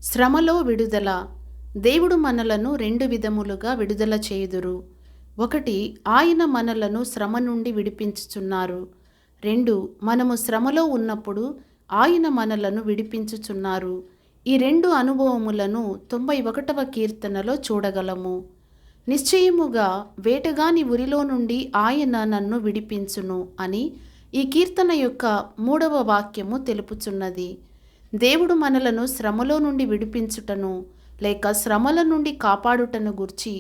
శ్రమలో విడుదల. దేవుడు మనలను రెండు విధములుగా విడుదల చేయుదురు. ఒకటి, ఆయన మనలను శ్రమ నుండి విడిపించుచున్నారు. రెండు, మనము శ్రమలో ఉన్నప్పుడు ఆయన మనలను విడిపించుచున్నారు. ఈ రెండు అనుభవములను 91వ కీర్తనలో చూడగలము. నిశ్చయముగా వేటగాని ఉరిలో నుండి ఆయన నన్ను విడిపించును అని ఈ కీర్తన యొక్క 3వ వాక్యము తెలుపుచున్నది. దేవుడు మనలను శ్రమలో నుండి విడిపించుటను లేక శ్రమల నుండి కాపాడుటను గుర్చి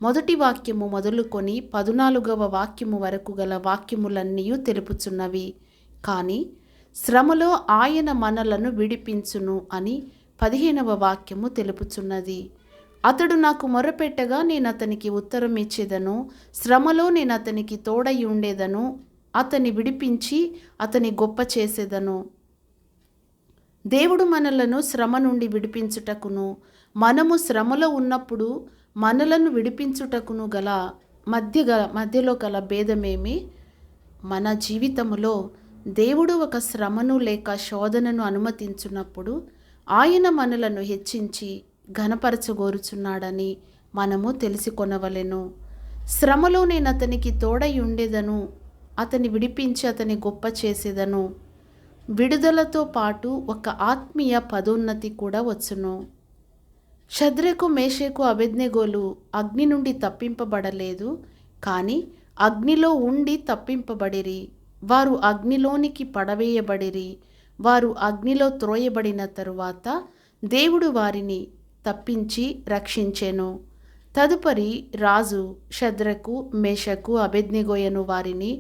మొదటి వాక్యము మొదలుకొని 14వ వాక్యము వరకు గల వాక్యములన్నీ తెలుపుచున్నవి. కానీ శ్రమలో ఆయన మనలను విడిపించును అని 15వ వాక్యము తెలుపుచున్నది. అతడు నాకు మొరపెట్టగా నేను అతనికి ఉత్తరం ఇచ్చేదను, శ్రమలో నేను అతనికి తోడై ఉండేదను, అతని విడిపించి అతని గొప్ప చేసేదను. దేవుడు మనలను శ్రమ నుండి విడిపించుటకును మనము శ్రమలో ఉన్నప్పుడు మనలను విడిపించుటకును గల మధ్యలో గల భేదమేమి? మన జీవితములో దేవుడు ఒక శ్రమను లేక శోధనను అనుమతించున్నప్పుడు ఆయన మనలను హెచ్చించి ఘనపరచగోరుచున్నాడని మనము తెలుసుకొనవలెను. శ్రమలో నేను అతనికి తోడై ఉండేదను, అతని విడిపించి అతని గొప్ప చేసేదను. విడుదలతో పాటు ఒక ఆత్మీయ పదోన్నతి కూడా వచ్చును. షద్రకు, మేషకు, అబేద్నెగోలు అగ్ని నుండి తప్పింపబడలేదు, కానీ అగ్నిలో ఉండి తప్పింపబడిరి. వారు అగ్నిలోనికి పడవేయబడిరి. వారు అగ్నిలో త్రోయబడిన తరువాత దేవుడు వారిని తప్పించి రక్షించెను. తదుపరి రాజు షద్రకు, మేషకు, అబేద్నెగోయను వారిని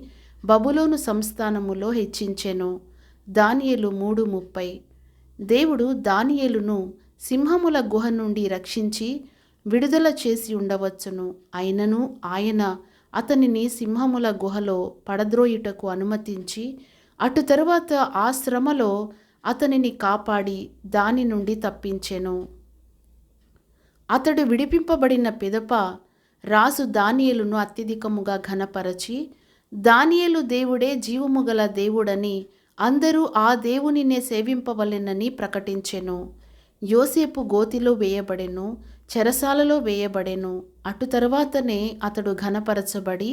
బబులోను సంస్థానములో హెచ్చించెను. దానియేలు 3:30. దేవుడు దానియేలును సింహముల గుహ నుండి రక్షించి విడుదల చేసి ఉండవచ్చును. అయినను ఆయన అతనిని సింహముల గుహలో పడద్రోయుటకు అనుమతించి అటు తరువాత ఆ శ్రమలో అతనిని కాపాడి దాని నుండి తప్పించెను. అతడు విడిపింపబడిన పిదప రాజు దానియేలును అత్యధికముగా ఘనపరచి, దానియేలు దేవుడే జీవము గల దేవుడని, అందరూ ఆ దేవునినే సేవింపవలెనని ప్రకటించెను. యోసేపు గోతిలో వేయబడెను, చెరసాలలో వేయబడెను. అటు తరువాతనే అతడు ఘనపరచబడి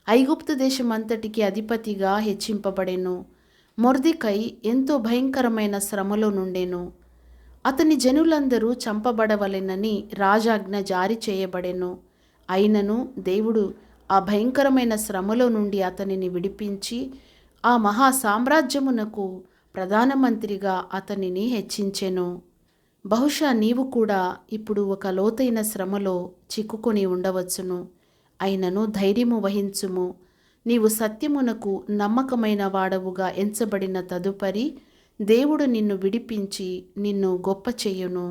ఐగుప్తు దేశమంతటికి అధిపతిగా హెచ్చింపబడెను. మొర్దెకై ఎంతో భయంకరమైన శ్రమలో నుండెను. అతని జనులందరూ చంపబడవలెనని రాజాజ్ఞ జారీ చేయబడెను. అయినను దేవుడు ఆ భయంకరమైన శ్రమలో నుండి అతనిని విడిపించి ఆ మహా సామ్రాజ్యమునకు ప్రధానమంత్రిగా అతనిని హెచ్చించెను. బహుశా నీవు కూడా ఇప్పుడు ఒక లోతైన శ్రమలో చిక్కుకొని ఉండవచ్చును. అయినను ధైర్యము వహించుము. నీవు సత్యమునకు నమ్మకమైన వాడవుగా ఎంచబడిన తదుపరి దేవుడు నిన్ను విడిపించి నిన్ను గొప్ప చేయును.